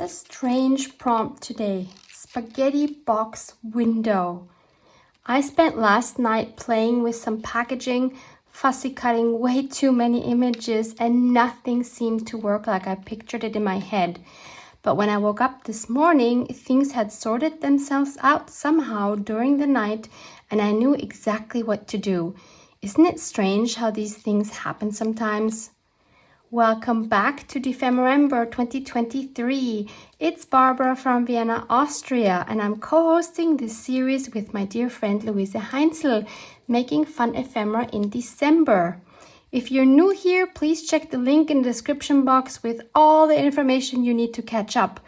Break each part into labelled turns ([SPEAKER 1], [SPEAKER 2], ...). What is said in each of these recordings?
[SPEAKER 1] a strange prompt today. Spaghetti box window. I spent last night playing with some packaging, fussy cutting way too many images, and nothing seemed to work like I pictured it in my head. But when I woke up this morning, things had sorted themselves out somehow during the night, and I knew exactly what to do. Isn't it strange how these things happen sometimes? Welcome back to Dephemerember 2023. It's Barbara from Vienna, Austria, and I'm co-hosting this series with my dear friend Luise Heinzel, making fun ephemera in December. If you're new here, please check the link in the description box with all the information you need to catch up,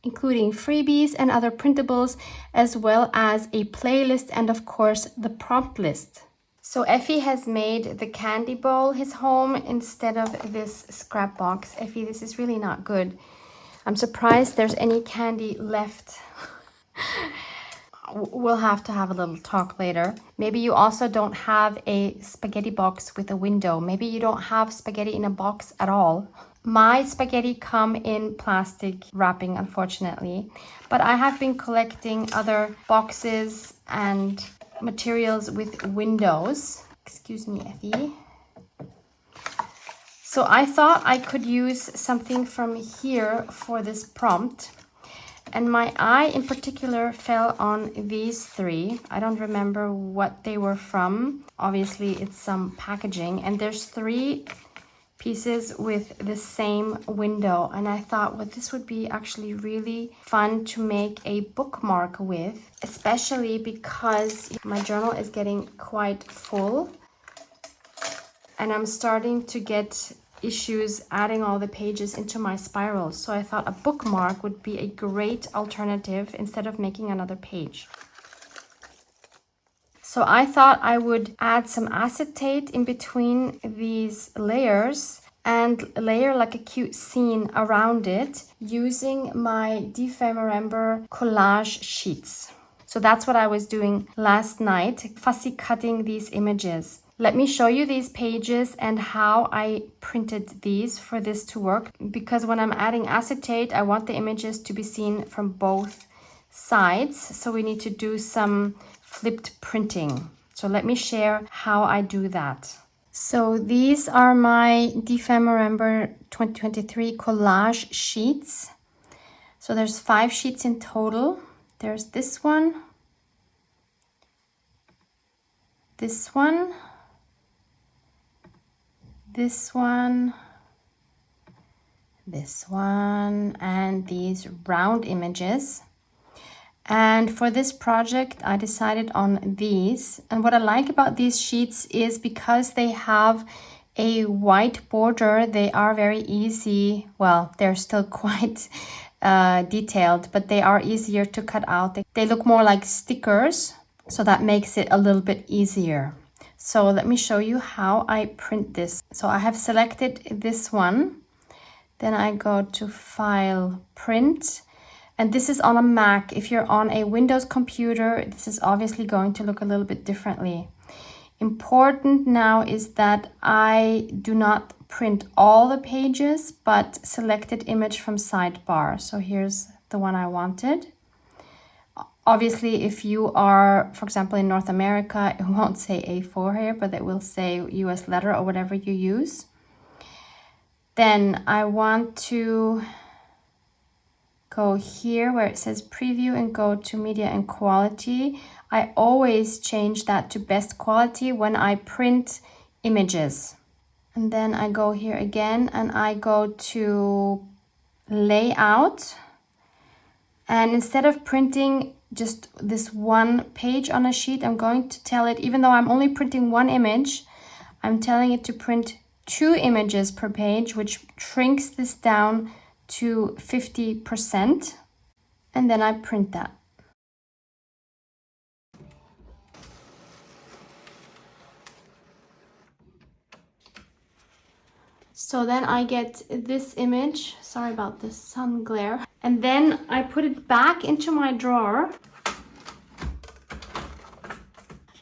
[SPEAKER 1] including freebies and other printables, as well as a playlist and of course the prompt list. So Ephy has made the candy bowl his home instead of this scrap box. Ephy, this is really not good. I'm surprised there's any candy left. We'll have to have a little talk later. Maybe you also don't have a spaghetti box with a window. Maybe you don't have spaghetti in a box at all. My spaghetti come in plastic wrapping, unfortunately. But I have been collecting other boxes and materials with windows. Excuse me, Ephy. So I thought I could use something from here for this prompt. And my eye in particular fell on these three. I don't remember what they were from. Obviously, it's some packaging. And there's three pieces with the same window. And I thought, well, this would be actually really fun to make a bookmark with, especially because my journal is getting quite full. And I'm starting to get issues adding all the pages into my spirals. So I thought a bookmark would be a great alternative instead of making another page. So I thought I would add some acetate in between these layers and layer like a cute scene around it using my Dephemerember collage sheets. So that's what I was doing last night, fussy cutting these images. Let me show you these pages and how I printed these for this to work. Because when I'm adding acetate, I want the images to be seen from both sides. So we need to do some flipped printing. So let me share how I do that. So these are my Dephemerember 2023 collage sheets. So there's 5 sheets in total. There's this one, this one, this one, this one, and these round images. And for this project, I decided on these. And what I like about these sheets is because they have a white border, they are very easy. Well, they're still quite detailed, but they are easier to cut out. They look more like stickers, so that makes it a little bit easier. So let me show you how I print this. So I have selected this one. Then I go to File, Print. And this is on a Mac. If you're on a Windows computer, this is obviously going to look a little bit differently. Important now is that I do not print all the pages, but selected image from sidebar. So here's the one I wanted. Obviously, if you are, for example, in North America, it won't say A4 here, but it will say US letter or whatever you use. Then I want to go here where it says preview and go to media and quality. I always change that to best quality when I print images. And then I go here again and I go to layout. And instead of printing just this one page on a sheet, I'm going to tell it, even though I'm only printing one image, I'm telling it to print 2 images per page, which shrinks this down to 50%. And then I print that. So then I get this image, sorry about the sun glare, and then I put it back into my drawer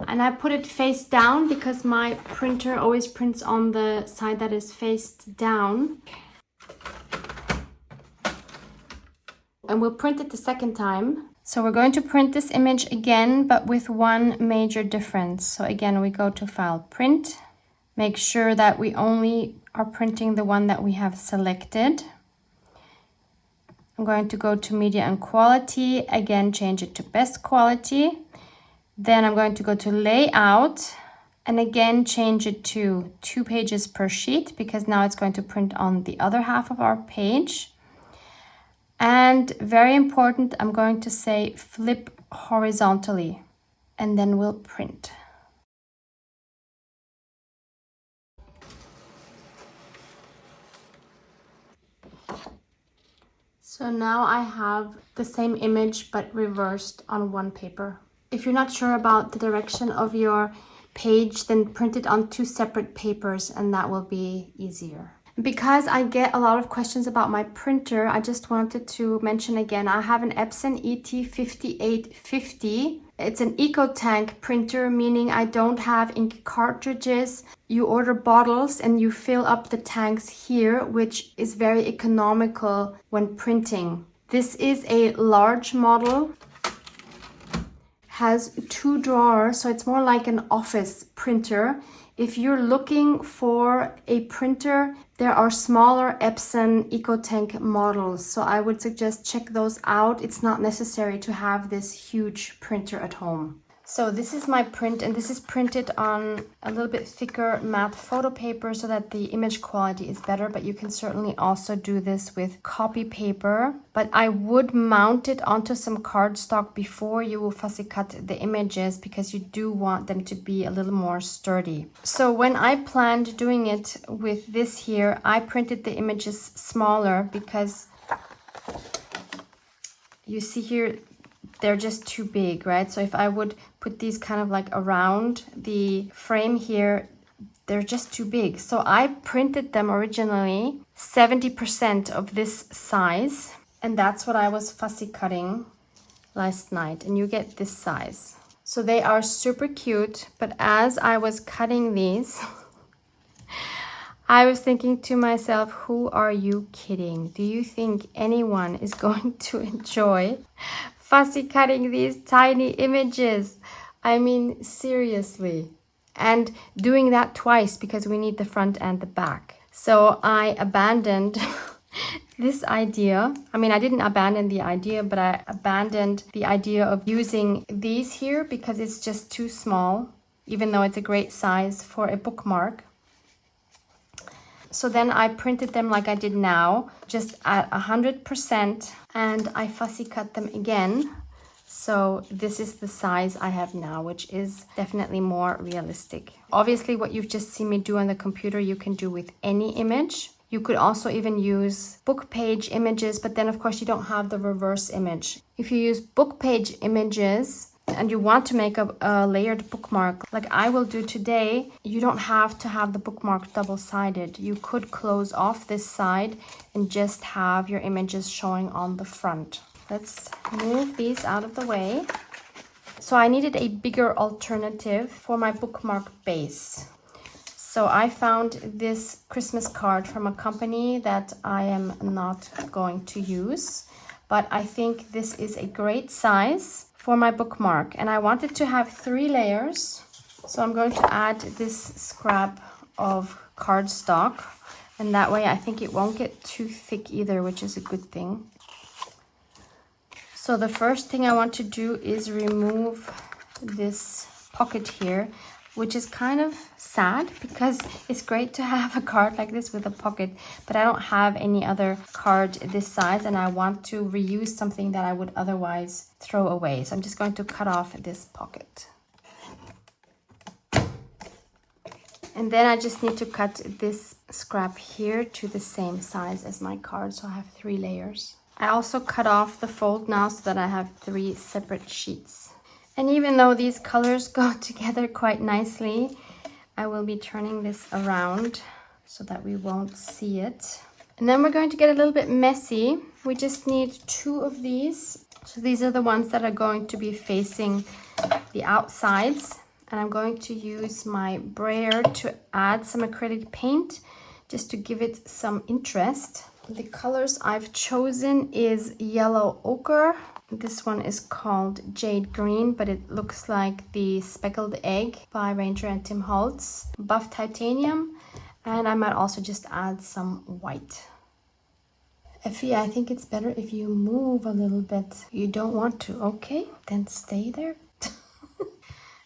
[SPEAKER 1] and I put it face down because my printer always prints on the side that is faced down. and we'll print it the second time. So we're going to print this image again, but with one major difference. So again, we go to File, Print. Make sure that we only are printing the one that we have selected. I'm going to go to Media and Quality. Again, change it to Best Quality. Then I'm going to go to Layout. And again, change it to 2 pages per sheet, because now it's going to print on the other half of our page. And very important, I'm going to say flip horizontally, and then we'll print. So now I have the same image but reversed on one paper. If you're not sure about the direction of your page, then print it on 2 separate papers, and that will be easier. Because I get a lot of questions about my printer, I just wanted to mention again, I have an Epson ET5850. It's an eco-tank printer, meaning I don't have ink cartridges. You order bottles and you fill up the tanks here, which is very economical when printing. This is a large model, has 2 drawers, so it's more like an office printer. If you're looking for a printer, there are smaller Epson EcoTank models, so I would suggest check those out. It's not necessary to have this huge printer at home. So this is my print, and this is printed on a little bit thicker matte photo paper so that the image quality is better, but you can certainly also do this with copy paper. But I would mount it onto some cardstock before you will fussy cut the images, because you do want them to be a little more sturdy. So when I planned doing it with this here, I printed the images smaller because you see here, they're just too big, right? So if I would put these kind of like around the frame here, they're just too big. So I printed them originally 70% of this size, and that's what I was fussy cutting last night, and you get this size. So they are super cute, but as I was cutting these, I was thinking to myself, who are you kidding? Do you think anyone is going to enjoy fussy cutting these tiny images? I mean, seriously. And doing that twice, because we need the front and the back. So I abandoned this idea. I mean, I didn't abandon the idea, but I abandoned the idea of using these here because it's just too small, even though it's a great size for a bookmark. So then I printed them like I did now, just at 100%, and I fussy cut them again. So this is the size I have now, which is definitely more realistic. Obviously, what you've just seen me do on the computer, you can do with any image. You could also even use book page images, but then of course you don't have the reverse image. If you use book page images, and you want to make a layered bookmark like I will do today, you don't have to have the bookmark double-sided. You could close off this side and just have your images showing on the front. Let's move these out of the way. So I needed a bigger alternative for my bookmark base. So I found this Christmas card from a company that I am not going to use, but I think this is a great size for my bookmark, and I wanted to have 3 layers. So I'm going to add this scrap of cardstock, and that way I think it won't get too thick either, which is a good thing. So the first thing I want to do is remove this pocket here, which is kind of sad because it's great to have a card like this with a pocket, but I don't have any other card this size, and I want to reuse something that I would otherwise throw away. So I'm just going to cut off this pocket. And then I just need to cut this scrap here to the same size as my card, so I have 3 layers. I also cut off the fold now so that I have 3 separate sheets. And even though these colors go together quite nicely, I will be turning this around so that we won't see it. And then we're going to get a little bit messy. We just need 2 of these. So these are the ones that are going to be facing the outsides. And I'm going to use my brayer to add some acrylic paint just to give it some interest. The colors I've chosen is yellow ochre. This one is called Jade Green, but it looks like the Speckled Egg by Ranger and Tim Holtz. Buff Titanium, and I might also just add some white. Ephy, I think it's better if you move a little bit. You don't want to, okay? Then stay there.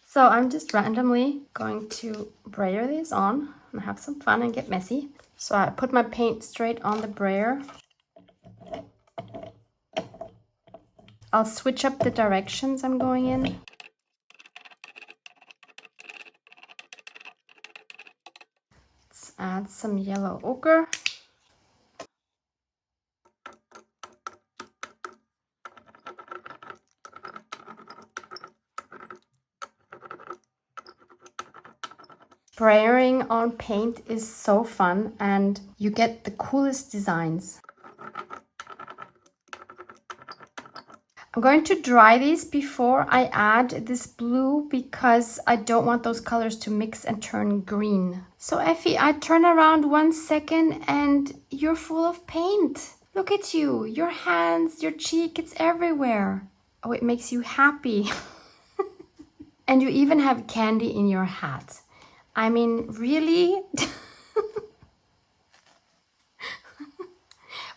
[SPEAKER 1] So I'm just randomly going to brayer these on and have some fun and get messy. So I put my paint straight on the brayer. I'll switch up the directions I'm going in. Let's add some yellow ochre. Spraying on paint is so fun and you get the coolest designs. I'm going to dry these before I add this blue because I don't want those colors to mix and turn green. So Ephy, I turn around 1 second and you're full of paint. Look at you, your hands, your cheek, it's everywhere. Oh, it makes you happy. And you even have candy in your hat. I mean, really?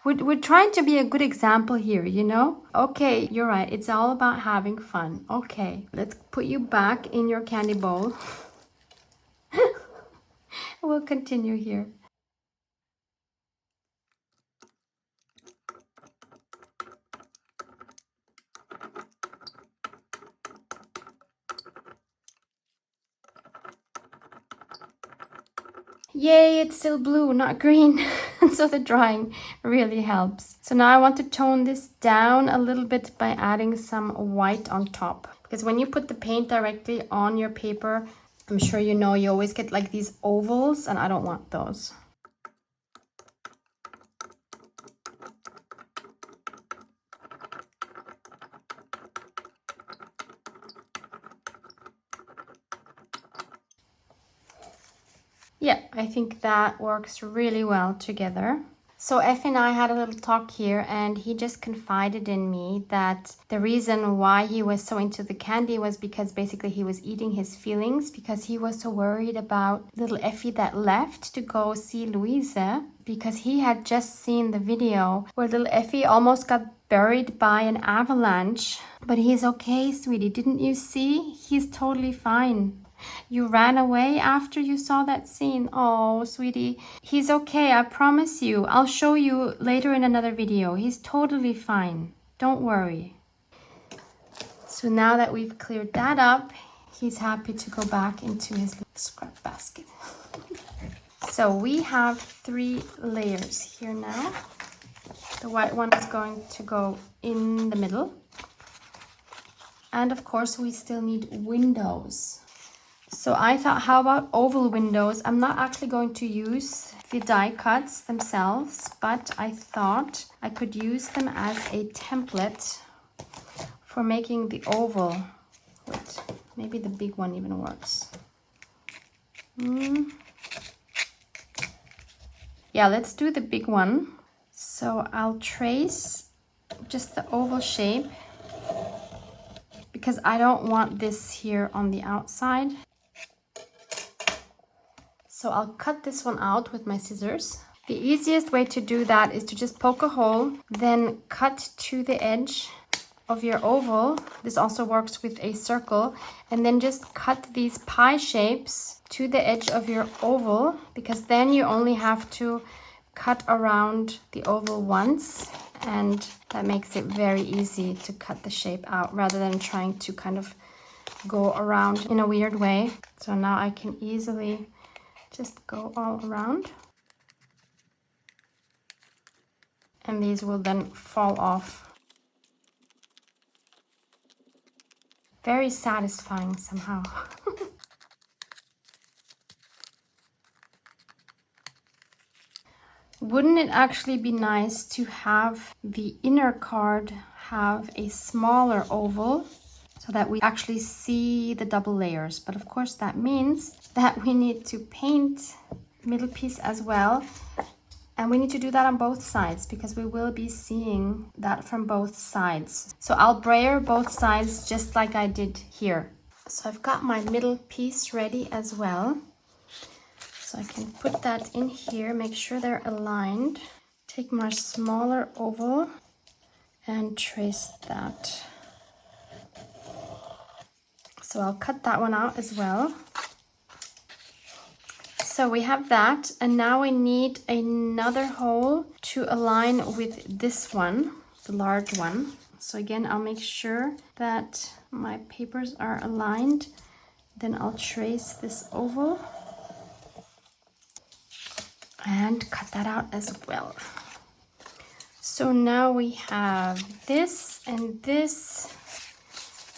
[SPEAKER 1] We're trying to be a good example here, you know? Okay, you're right. It's all about having fun. Okay, let's put you back in your candy bowl. We'll continue here. Yay, it's still blue, not green. So the drying really helps. So now I want to tone this down a little bit by adding some white on top. Because when you put the paint directly on your paper, I'm sure you know you always get like these ovals and I don't want those. Yeah, I think that works really well together. So Ephy and I had a little talk here and he just confided in me that the reason why he was so into the candy was because basically he was eating his feelings because he was so worried about little Ephy that left to go see Luise because he had just seen the video where little Ephy almost got buried by an avalanche. But he's okay, sweetie. Didn't you see? He's totally fine. You ran away after you saw that scene. Oh, sweetie. He's okay, I promise you. I'll show you later in another video. He's totally fine. Don't worry. So now that we've cleared that up, he's happy to go back into his little scrap basket. So we have 3 layers here now. The white one is going to go in the middle. And of course, we still need windows. So I thought, how about oval windows? I'm not actually going to use the die cuts themselves, but I thought I could use them as a template for making the oval. Wait, maybe the big one even works. Yeah, let's do the big one. So I'll trace just the oval shape because I don't want this here on the outside. So I'll cut this one out with my scissors. The easiest way to do that is to just poke a hole, then cut to the edge of your oval. This also works with a circle. And then just cut these pie shapes to the edge of your oval, because then you only have to cut around the oval once. And that makes it very easy to cut the shape out rather than trying to kind of go around in a weird way. So now I can easily just go all around. And these will then fall off. Very satisfying somehow. Wouldn't it actually be nice to have the inner card have a smaller oval so that we actually see the double layers? But of course that means that we need to paint the middle piece as well. And we need to do that on both sides because we will be seeing that from both sides. So I'll brayer both sides just like I did here. So I've got my middle piece ready as well. So I can put that in here, make sure they're aligned. Take my smaller oval and trace that. So I'll cut that one out as well. So we have that, and now we need another hole to align with this one, the large one. So again, I'll make sure that my papers are aligned. Then I'll trace this oval and cut that out as well. So now we have this and this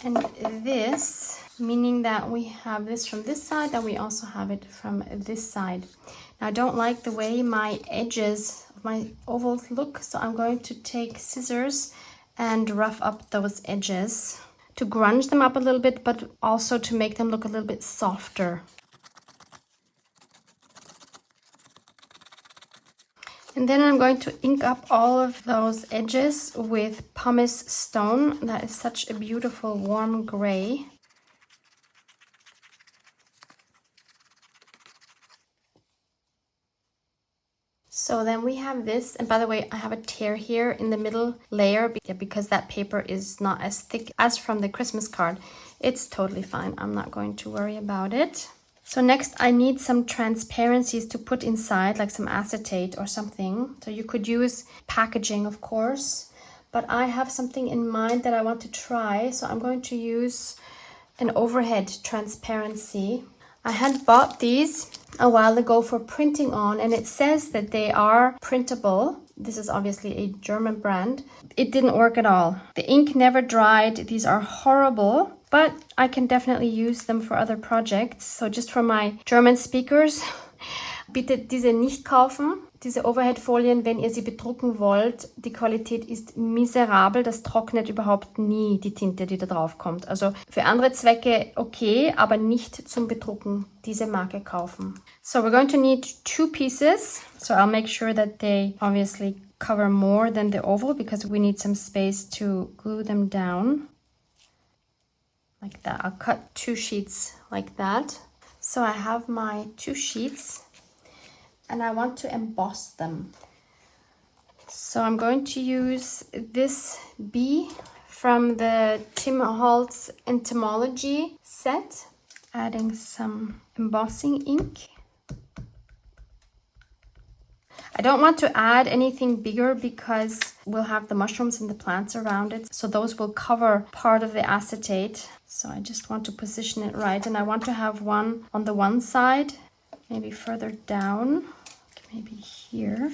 [SPEAKER 1] and this, meaning that we have this from this side and we also have it from this side. Now I don't like the way my edges of my ovals look, so I'm going to take scissors and rough up those edges to grunge them up a little bit, but also to make them look a little bit softer. And then I'm going to ink up all of those edges with pumice stone. That is such a beautiful warm gray. So then we have this, and by the way, I have a tear here in the middle layer because that paper is not as thick as from the Christmas card. It's totally fine. I'm not going to worry about it. So next I need some transparencies to put inside, like some acetate or something. So you could use packaging, of course, but I have something in mind that I want to try. So I'm going to use an overhead transparency. I had bought these a while ago for printing on, and it says that they are printable. This is obviously a German brand. It didn't work at all. The ink never dried. These are horrible, but I can definitely use them for other projects. So just for my German speakers, bitte diese nicht kaufen. Diese Overhead-Folien, wenn ihr sie bedrucken wollt, die Qualität ist miserabel, das trocknet überhaupt nie, die Tinte, die da drauf kommt. Also für andere Zwecke okay, aber nicht zum Bedrucken diese Marke kaufen. So we're going to need 2 pieces, so I'll make sure that they obviously cover more than the oval because we need some space to glue them down. Like that. I'll cut 2 sheets like that. So I have my 2 sheets. And I want to emboss them. So I'm going to use this bee from the Tim Holtz Entomology set, adding some embossing ink. I don't want to add anything bigger because we'll have the mushrooms and the plants around it, so those will cover part of the acetate. So I just want to position it right, and I want to have one on the one side, maybe further down, maybe here.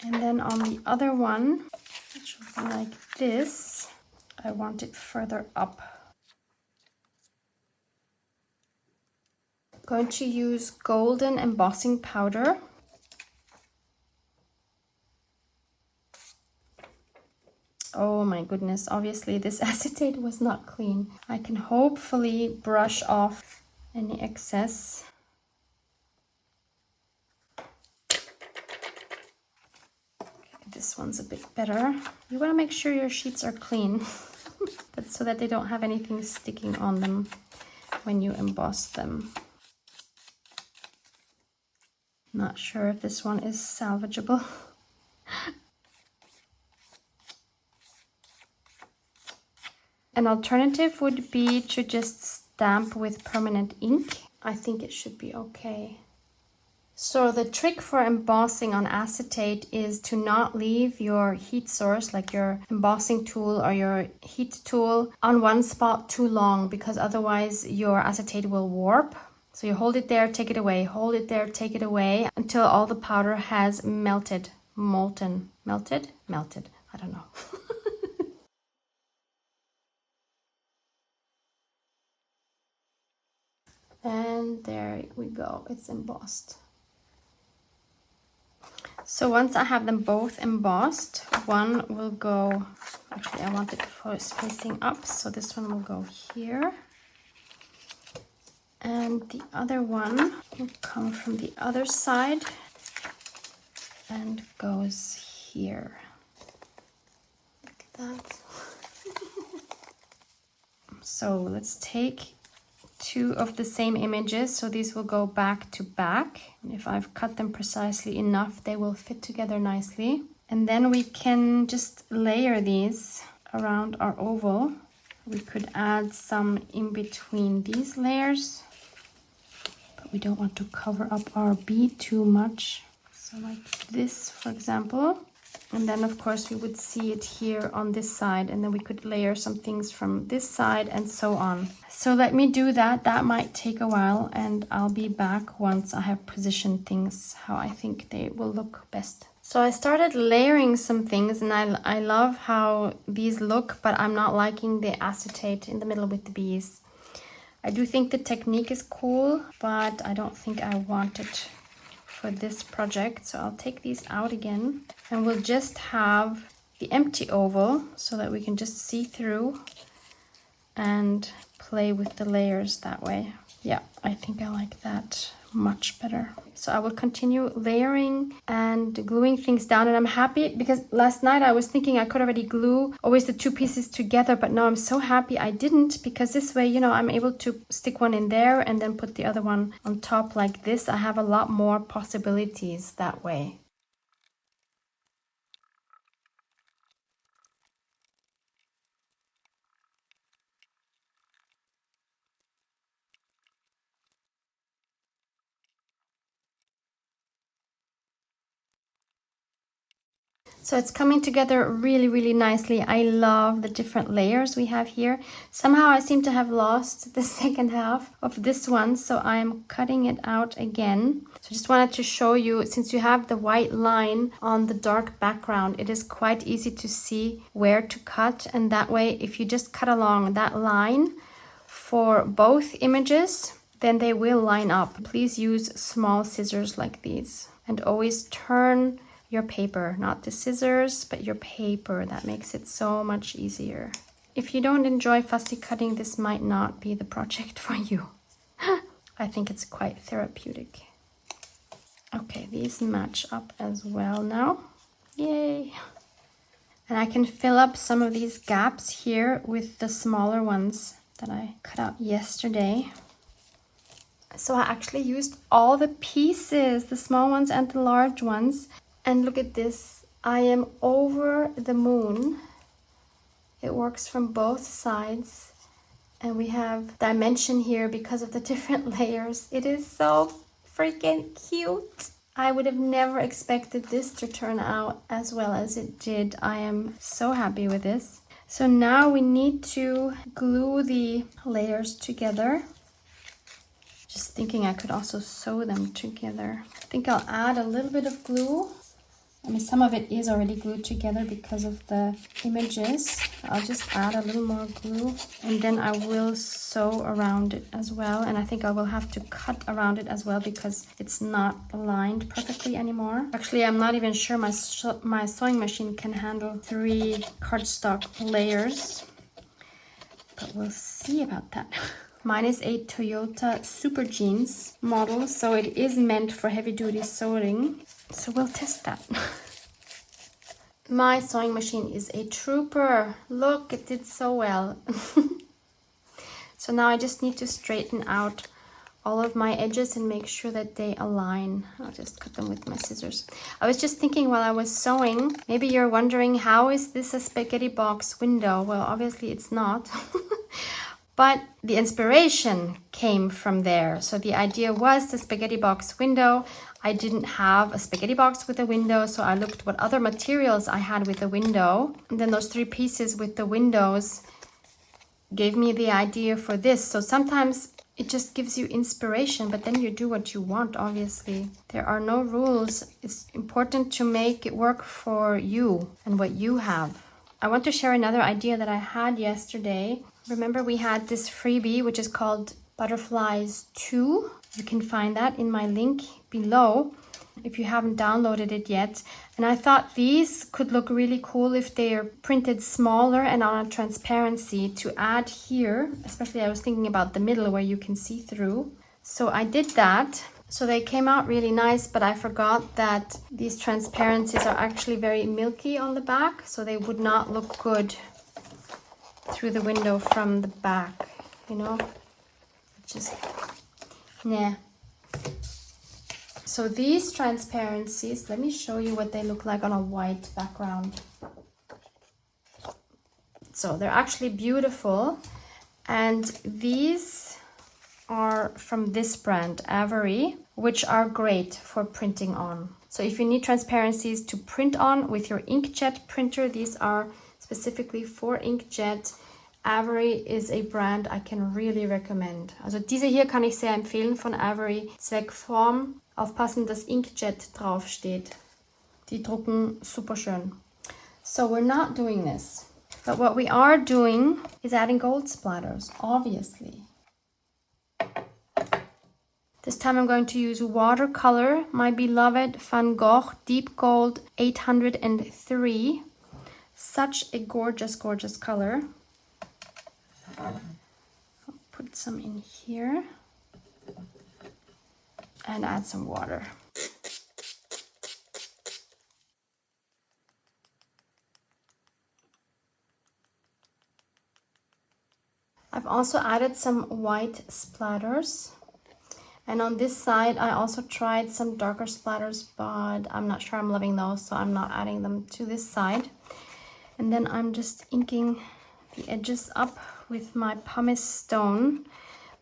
[SPEAKER 1] And then on the other one, which will be like this, I want it further up. I'm going to use golden embossing powder. Oh my goodness, obviously this acetate was not clean. I can hopefully brush off any excess. This one's a bit better. You want to make sure your sheets are clean, but so that they don't have anything sticking on them when you emboss them. Not sure if this one is salvageable. An alternative would be to just stamp with permanent ink. I think it should be okay. So the trick for embossing on acetate is to not leave your heat source, like your embossing tool or your heat tool, on one spot too long, because otherwise your acetate will warp. So you hold it there, take it away, hold it there, take it away, until all the powder has melted, molten, melted, I don't know. And there we go, it's embossed. So once I have them both embossed, one will go, actually I want it for spacing up, so this one will go here. And the other one will come from the other side and goes here. Look at that. So let's take two of the same images, so these will go back to back. And if I've cut them precisely enough, they will fit together nicely. And then we can just layer these around our oval. We could add some in between these layers, but we don't want to cover up our bead too much. So like this, for example. And then of course we would see it here on this side, and then we could layer some things from this side and so on. So let me do that. That might take a while, and I'll be back once I have positioned things how I think they will look best. So I started layering some things, and I love how these look, but I'm not liking the acetate in the middle with the bees. I do think the technique is cool, but I don't think I want it for this project. So I'll take these out again, and we'll just have the empty oval so that we can just see through and play with the layers that way. Yeah, I think I like that much better. So I will continue layering and gluing things down, and I'm happy because last night I was thinking I could already glue always the two pieces together, but now I'm so happy I didn't, because this way, you know, I'm able to stick one in there and then put the other one on top like this. I have a lot more possibilities that way. So it's coming together really, really nicely. I love the different layers we have here. Somehow I seem to have lost the second half of this one, so I'm cutting it out again. So just wanted to show you, since you have the white line on the dark background, it is quite easy to see where to cut. And that way, if you just cut along that line for both images, then they will line up. Please use small scissors like these, and always turn your paper, not the scissors, but your paper. That makes it so much easier. If you don't enjoy fussy cutting, this might not be the project for you. I think it's quite therapeutic. Okay, these match up as well now. Yay! And I can fill up some of these gaps here with the smaller ones that I cut out yesterday. So I actually used all the pieces, the small ones and the large ones. And look at this, I am over the moon. It works from both sides. And we have dimension here because of the different layers. It is so freaking cute. I would have never expected this to turn out as well as it did. I am so happy with this. So now we need to glue the layers together. Just thinking I could also sew them together. I think I'll add a little bit of glue. I mean, some of it is already glued together because of the images. I'll just add a little more glue, and then I will sew around it as well. And I think I will have to cut around it as well because it's not aligned perfectly anymore. Actually, I'm not even sure my sewing machine can handle 3 cardstock layers, but we'll see about that. Mine is a Toyota Super Jeans model, so it is meant for heavy-duty sewing. So we'll test that. My sewing machine is a trooper. Look, it did so well. So now I just need to straighten out all of my edges and make sure that they align. I'll just cut them with my scissors. I was just thinking while I was sewing, maybe you're wondering, how is this a spaghetti box window? Well, obviously it's not. But the inspiration came from there. So the idea was the spaghetti box window. I didn't have a spaghetti box with a window, so I looked what other materials I had with a window. And then those 3 pieces with the windows gave me the idea for this. So sometimes it just gives you inspiration, but then you do what you want, obviously. There are no rules. It's important to make it work for you and what you have. I want to share another idea that I had yesterday. Remember, we had this freebie, which is called Butterflies 2. You can find that in my link below. if you haven't downloaded it yet. And I thought these could look really cool if they are printed smaller and on a transparency to add here. Especially I was thinking about the middle where you can see through. So I did that. So they came out really nice, but I forgot that these transparencies are actually very milky on the back, so they would not look good through the window from the back, you know? Just, yeah. So these transparencies, let me show you what they look like on a white background. So they're actually beautiful, and these are from this brand, Avery, which are great for printing on. So if you need transparencies to print on with your inkjet printer, these are specifically for inkjet. Avery is a brand I can really recommend. Also diese hier kann ich sehr empfehlen von Avery. Zweckform, aufpassen, dass Inkjet draufsteht. Die drucken super schön. So we're not doing this. But what we are doing is adding gold splatters, obviously. This time I'm going to use watercolor, my beloved Van Gogh Deep Gold 803. Such a gorgeous, gorgeous color. I'll put some in here and add some water. I've also added some white splatters. And on this side, I also tried some darker splatters, but I'm not sure I'm loving those, so I'm not adding them to this side. And then I'm just inking the edges up with my pumice stone,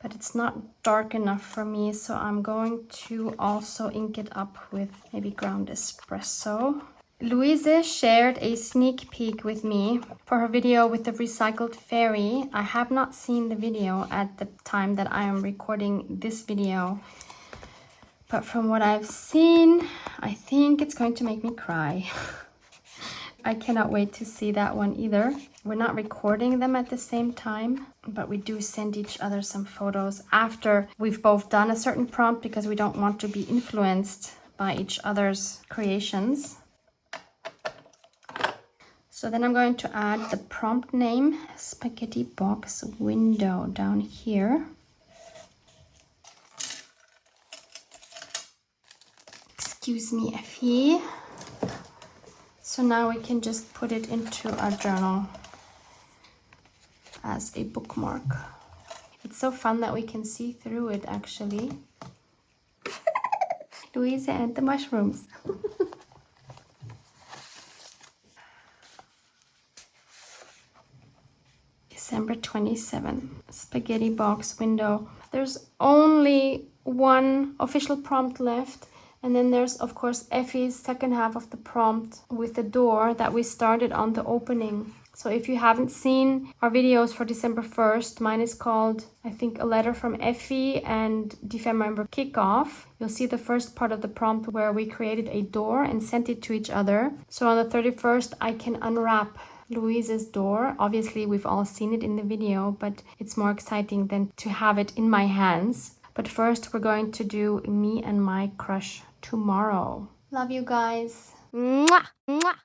[SPEAKER 1] but it's not dark enough for me, so I'm going to also ink it up with maybe ground espresso. Luise shared a sneak peek with me for her video with the recycled fairy. I have not seen the video at the time that I am recording this video, but from what I've seen, I think it's going to make me cry. I cannot wait to see that one either. We're not recording them at the same time, but we do send each other some photos after we've both done a certain prompt because we don't want to be influenced by each other's creations. So then I'm going to add the prompt name, spaghetti box window, down here. Excuse me, Ephy. So now we can just put it into our journal as a bookmark. It's so fun that we can see through it, actually. Luise and the mushrooms. December 27, spaghetti box window. There's only one official prompt left. And then there's, of course, Ephy's second half of the prompt with the door that we started on the opening. So if you haven't seen our videos for December 1st, mine is called, I think, A Letter from Ephy and Dephemerember Kickoff. You'll see the first part of the prompt where we created a door and sent it to each other. So on the 31st, I can unwrap Luise's door. Obviously, we've all seen it in the video, but it's more exciting than to have it in my hands. But first, we're going to do Me and My Crush tomorrow. Love you guys. Mwah, mwah.